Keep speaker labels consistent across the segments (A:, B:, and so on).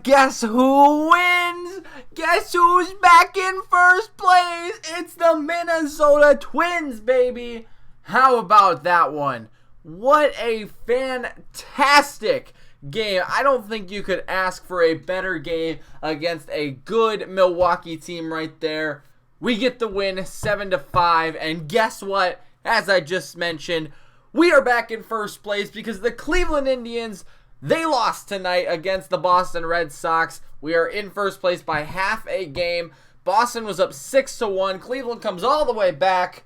A: Guess who wins? Guess who's back in first place? It's the Minnesota Twins, baby. How about that one? What a fantastic game. I don't think you could ask for a better game against a good Milwaukee team right there. We get the win 7-5, and guess what? As I just mentioned, we are back in first place because the Cleveland Indians, they lost tonight against the Boston Red Sox. We are in first place by half a game. Boston was up 6-1. Cleveland comes all the way back,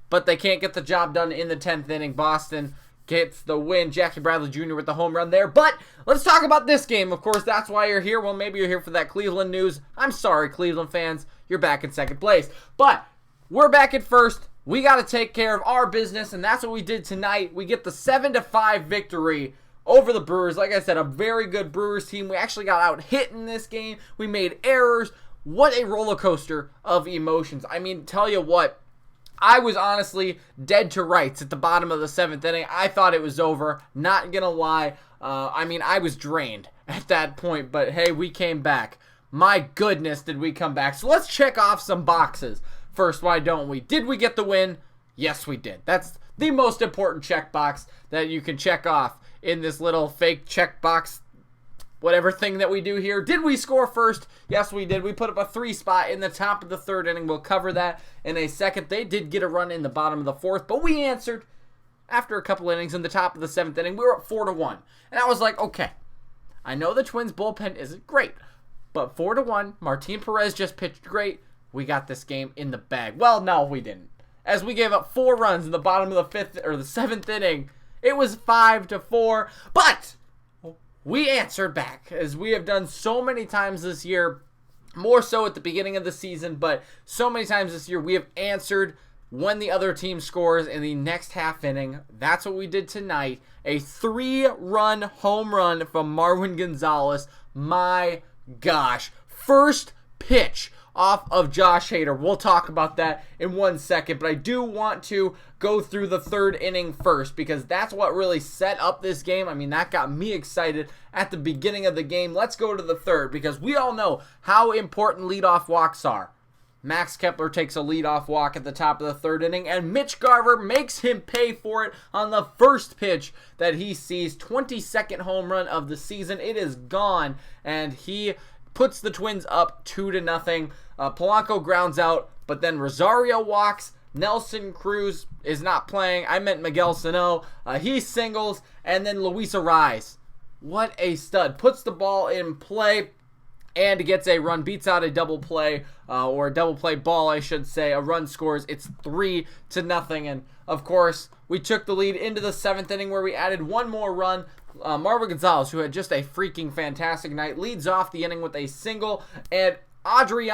A: but they can't get the job done in the 10th inning. Boston gets the win. Jackie Bradley Jr. with the home run there. But let's talk about this game. Of course, that's why you're here. Well, maybe you're here for that Cleveland news. I'm sorry, Cleveland fans. You're back in second place. But we're back at first. We got to take care of our business, and that's what we did tonight. We get the 7-5 victory over the Brewers. Like I said, a very good Brewers team. We actually got out hit in this game. We made errors. What a roller coaster of emotions. I mean, tell you what, I was honestly dead to rights at the bottom of the 7th inning. I thought it was over. Not going to lie. I was drained at that point, but hey, we came back. My goodness, did we come back. So let's check off some boxes. First, why don't we? Did we get the win? Yes, we did. That's the most important checkbox that you can check off in this little fake checkbox, whatever thing that we do here. Did we score first? Yes, we did. We put up a 3 spot in the top of the 3rd inning. We'll cover that in a second. They did get a run in the bottom of the 4th, but we answered after a couple innings in the top of the 7th inning. We were up 4-1, and I was like, okay, I know the Twins bullpen isn't great, but 4-1, Martin Perez just pitched great. We got this game in the bag. Well, no, we didn't. As we gave up 4 runs in the bottom of the 5th or the 7th inning, it was 5-4. But we answered back, as we have done so many times this year, more so at the beginning of the season, but so many times this year we have answered when the other team scores in the next half inning. That's what we did tonight. A 3-run home run from Marwin Gonzalez. My gosh. First pitch off of Josh Hader. We'll talk about that in 1 second, but I do want to go through the 3rd inning first because that's what really set up this game. I mean, that got me excited at the beginning of the game. Let's go to the 3rd because we all know how important leadoff walks are. Max Kepler takes a leadoff walk at the top of the 3rd inning, and Mitch Garver makes him pay for it on the first pitch that he sees. 22nd home run of the season. It is gone, and he puts the Twins up 2-0. Polanco grounds out, but then Rosario walks. Nelson Cruz is not playing. I meant Miguel Sano. He singles, and then Luis Arraez. What a stud. Puts the ball in play and gets a run. Beats out a double play, or a double play ball, I should say. A run scores. It's 3-0. And, of course, we took the lead into the 7th inning where we added one more run. Marwin Gonzalez, who had just a freaking fantastic night, leads off the inning with a single, and A-Ray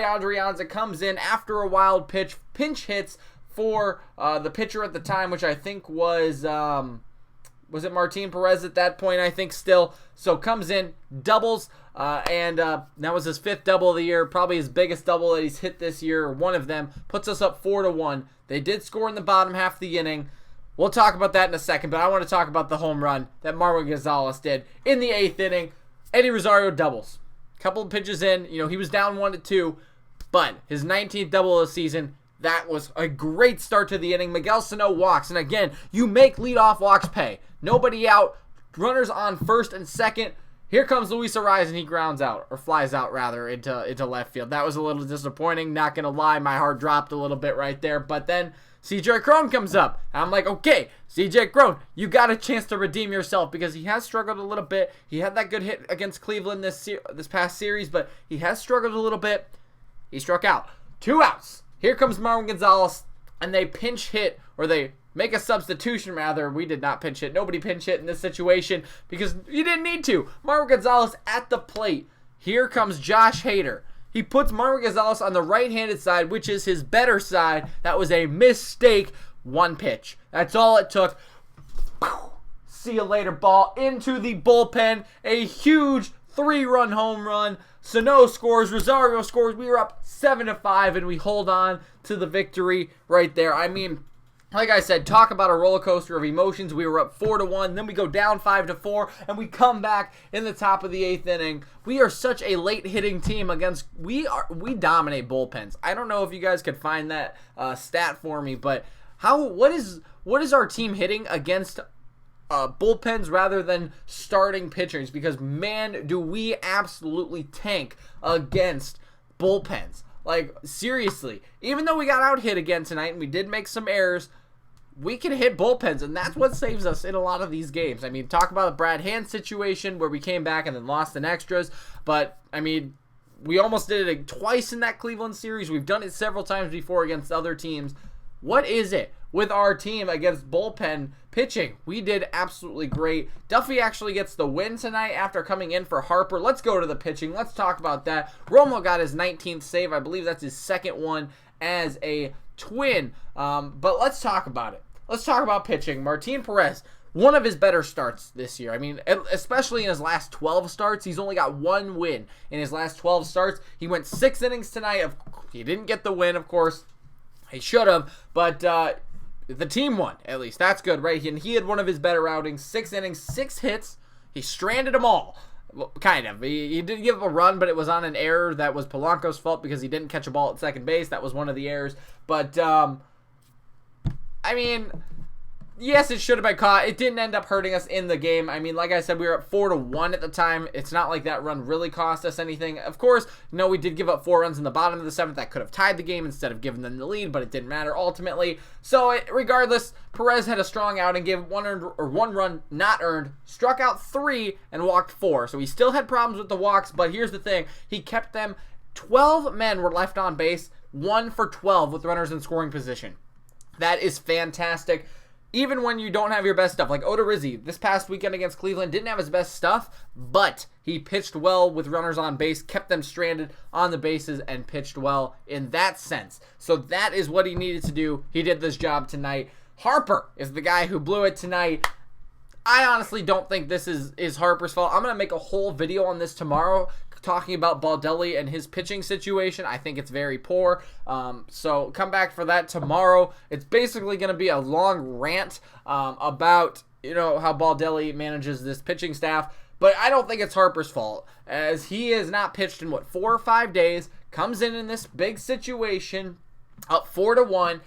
A: Adrianza comes in after a wild pitch, pinch hits for the pitcher at the time, which I think was it Martin Perez at that point, I think still. So comes in, doubles, and that was his 5th double of the year, probably his biggest double that he's hit this year, or one of them, puts us up 4-1. They did score in the bottom half of the inning. We'll talk about that in a second, but I want to talk about the home run that Marwin Gonzalez did in the 8th inning. Eddie Rosario doubles. Couple of pitches in, he was down 1-2, but his 19th double of the season, that was a great start to the inning. Miguel Sano walks, and again, you make leadoff walks pay. Nobody out, runners on 1st and 2nd. Here comes Luis Arraez, and he grounds out, or flies out rather, into left field. That was a little disappointing, not going to lie. My heart dropped a little bit right there, but then CJ Cron comes up. I'm like, okay, CJ Cron, you got a chance to redeem yourself because he has struggled a little bit. He had that good hit against Cleveland this past series, but he has struggled a little bit. He struck out. 2 outs. Here comes Marwin Gonzalez, and they pinch hit, or they make a substitution rather. We did not pinch hit. Nobody pinch hit in this situation because you didn't need to. Marwin Gonzalez at the plate. Here comes Josh Hader. He puts Marwin Gonzalez on the right-handed side, which is his better side. That was a mistake. 1 pitch. That's all it took. See you later, ball into the bullpen. A huge 3-run home run. Sano scores. Rosario scores. We were up 7-5, and we hold on to the victory right there. I mean, like I said, talk about a roller coaster of emotions. We were up 4-1, then we go down 5-4, and we come back in the top of the 8th inning. We are such a late hitting team against. We dominate bullpens. I don't know if you guys could find that stat for me, but what is our team hitting against bullpens rather than starting pitchers? Because man, do we absolutely tank against bullpens. Like, seriously, even though we got out hit again tonight and we did make some errors, we can hit bullpens, and that's what saves us in a lot of these games. I mean, talk about the Brad Hand situation where we came back and then lost in extras, but, I mean, we almost did it twice in that Cleveland series. We've done it several times before against other teams. What is it with our team against bullpen pitching? We did absolutely great. Duffy actually gets the win tonight after coming in for Harper. Let's go to the pitching. Let's talk about that. Romo got his 19th save. I believe that's his second one as a Twin. But let's talk about it. Let's talk about pitching. Martin Perez, one of his better starts this year. I mean, especially in his last 12 starts. He's only got one win in his last 12 starts. He went 6 innings tonight. He didn't get the win, of course. He should have, but the team won, at least. That's good, right? And he had one of his better outings. 6 innings, 6 hits. He stranded them all. Well, kind of. He did give up a run, but it was on an error that was Polanco's fault because he didn't catch a ball at second base. That was one of the errors. But, I mean, yes, it should have been caught. It didn't end up hurting us in the game. I mean, like I said, we were up 4-1 at the time. It's not like that run really cost us anything. Of course, no, we did give up 4 runs in the bottom of the 7th. That could have tied the game instead of giving them the lead, but it didn't matter ultimately. So, regardless, Perez had a strong outing, gave one run not earned, struck out 3, and walked 4. So he still had problems with the walks, but here's the thing. He kept them. 12 men were left on base, 1 for 12 with runners in scoring position. That is fantastic. Even when you don't have your best stuff, like Odorizzi this past weekend against Cleveland didn't have his best stuff, but he pitched well with runners on base, kept them stranded on the bases, and pitched well in that sense. So that is what he needed to do. He did this job tonight. Harper is the guy who blew it tonight. I honestly don't think this is Harper's fault. I'm going to make a whole video on this tomorrow talking about Baldelli and his pitching situation. I think it's very poor. So come back for that tomorrow. It's basically going to be a long rant about, how Baldelli manages this pitching staff. But I don't think it's Harper's fault, as he has not pitched in, 4 or 5 days, comes in this big situation, up 4-1.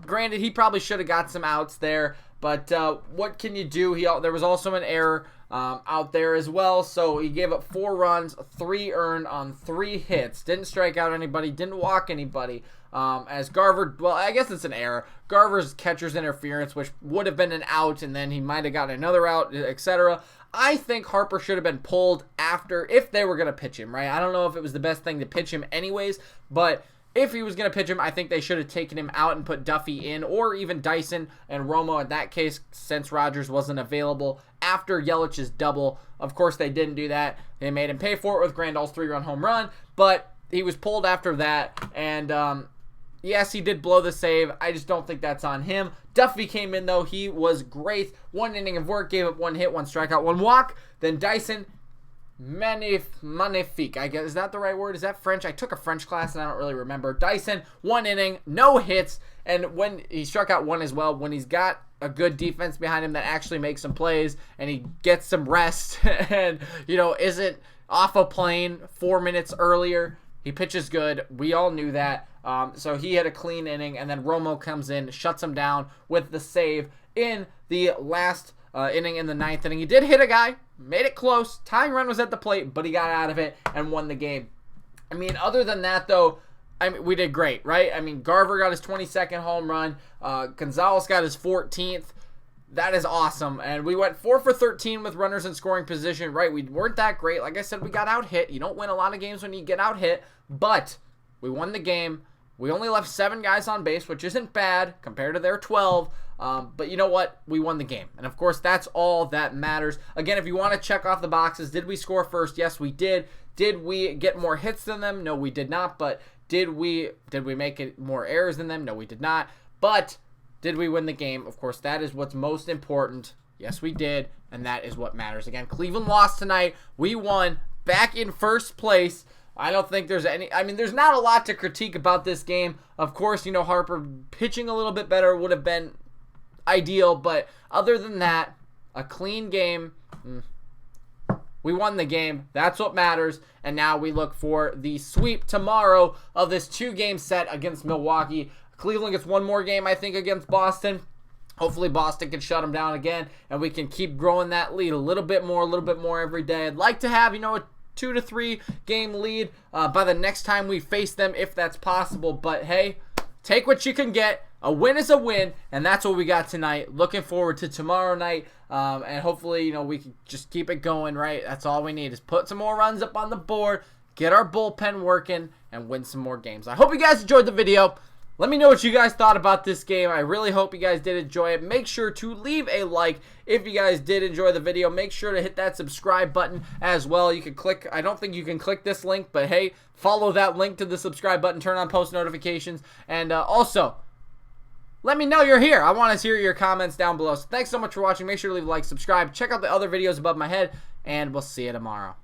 A: Granted, he probably should have got some outs there, but what can you do? There was also an error out there as well, so he gave up 4 runs, 3 earned on 3 hits, didn't strike out anybody, didn't walk anybody, as Garver, well, I guess it's an error. Garver's catcher's interference, which would have been an out, and then he might have gotten another out, etc. I think Harper should have been pulled after, if they were going to pitch him, right? I don't know if it was the best thing to pitch him anyways, but if he was going to pitch him, I think they should have taken him out and put Duffy in, or even Dyson and Romo in that case, since Rogers wasn't available after Yelich's double. Of course, they didn't do that. They made him pay for it with Grandal's 3-run home run, but he was pulled after that, and yes, he did blow the save. I just don't think that's on him. Duffy came in, though. He was great. 1 inning of work, gave up 1 hit, 1 strikeout, 1 walk. Then Dyson, magnifique. I guess, is that the right word? Is that French? I took a French class and I don't really remember. Dyson, 1 inning, no hits, and when he struck out 1 as well, when he's got a good defense behind him that actually makes some plays and he gets some rest and, isn't off a plane 4 minutes earlier, he pitches good. We all knew that. So he had a clean inning, and then Romo comes in, shuts him down with the save in the last inning in the 9th inning. He did hit a guy, made it close. Tying run was at the plate, but he got out of it and won the game. I mean, other than that, though, we did great, right? I mean, Garver got his 22nd home run. Gonzalez got his 14th. That is awesome. And we went 4 for 13 with runners in scoring position, right? We weren't that great. Like I said, we got out hit. You don't win a lot of games when you get out hit, but we won the game. We only left 7 guys on base, which isn't bad compared to their 12. But you know what? We won the game. And, of course, that's all that matters. Again, if you want to check off the boxes, did we score first? Yes, we did. Did we get more hits than them? No, we did not. But did we make it more errors than them? No, we did not. But did we win the game? Of course, that is what's most important. Yes, we did. And that is what matters. Again, Cleveland lost tonight. We won, back in first place. I don't think there's there's not a lot to critique about this game. Of course, Harper pitching a little bit better would have been ideal, but other than that, a clean game. We won the game. That's what matters. And now we look for the sweep tomorrow of this 2-game set against Milwaukee. Cleveland gets one more game, I think, against Boston. Hopefully Boston can shut them down again, and we can keep growing that lead a little bit more every day. I'd like to have, a 2 to 3 game lead by the next time we face them, if that's possible. But hey, take what you can get. A win is a win, and that's what we got tonight. Looking forward to tomorrow night, and hopefully, we can just keep it going, right? That's all we need is put some more runs up on the board, get our bullpen working, and win some more games. I hope you guys enjoyed the video. Let me know what you guys thought about this game. I really hope you guys did enjoy it. Make sure to leave a like if you guys did enjoy the video. Make sure to hit that subscribe button as well. You can click, I don't think you can click this link, but hey, follow that link to the subscribe button. Turn on post notifications. And also, let me know you're here. I want to hear your comments down below. So thanks so much for watching. Make sure to leave a like, subscribe. Check out the other videos above my head, and we'll see you tomorrow.